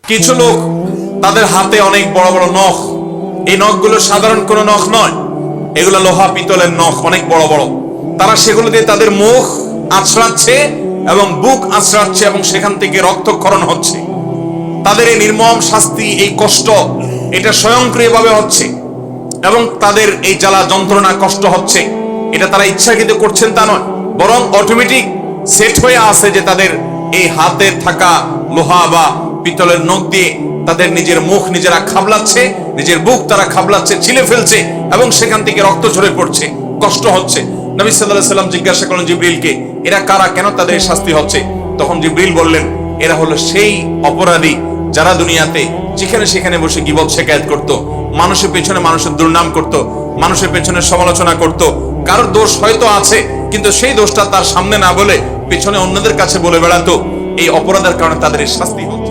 কিছু লোক তাদের হাতে অনেক বড় বড় নখ, এই নখগুলো সাধারণ কোনো নখ নয়, এগুলো লোহা পিতলের নখ, অনেক বড় বড়। তারা সেগুলো দিয়ে তাদের মুখ আঁচড়াচ্ছে এবং বুক আঁচড়াচ্ছে এবং সেখান থেকে রক্তক্ষরণ হচ্ছে। তাদের এই নির্মম শাস্তি, এই কষ্ট, এটা স্বয়ংক্রিয়ভাবে হচ্ছে এবং তাদের এই জ্বালা যন্ত্রণা কষ্ট হচ্ছে, এটা তারা ইচ্ছাকৃত করছেন তা নয়, বরং অটোমেটিক সেট হয়ে আছে যে তাদের এই হাতে থাকা লোহা বা পিতলের নখ দিয়ে তাদের নিজের মুখ নিজেরা খাবলাচ্ছে, নিজের বুক তারা খাবলাচ্ছে, ছিলে ফেলছে এবং সেখান থেকে রক্ত ঝরে পড়ছে, কষ্ট হচ্ছে। নবী সাল্লাল্লাহু আলাইহি সাল্লাম জিজ্ঞাসা করলেন জিবরিলকে, এরা কারা, কেন তাদের শাস্তি হচ্ছে? তখন জিবরিল বললেন, এরা হলো সেই অপরাধী যারা দুনিয়াতে যেখানে সেখানে বসে গীবত শিকায়াত করত, মানুষের পেছনে মানুষের দুর্নাম করত, মানুষের পেছনে সমালোচনা করত। কারোর দোষ হয়তো আছে, কিন্তু সেই দোষটা তার সামনে না বলে পেছনে অন্যদের কাছে বলে বেড়াতো। এই অপরাধের কারণে তাদের শাস্তি হতো।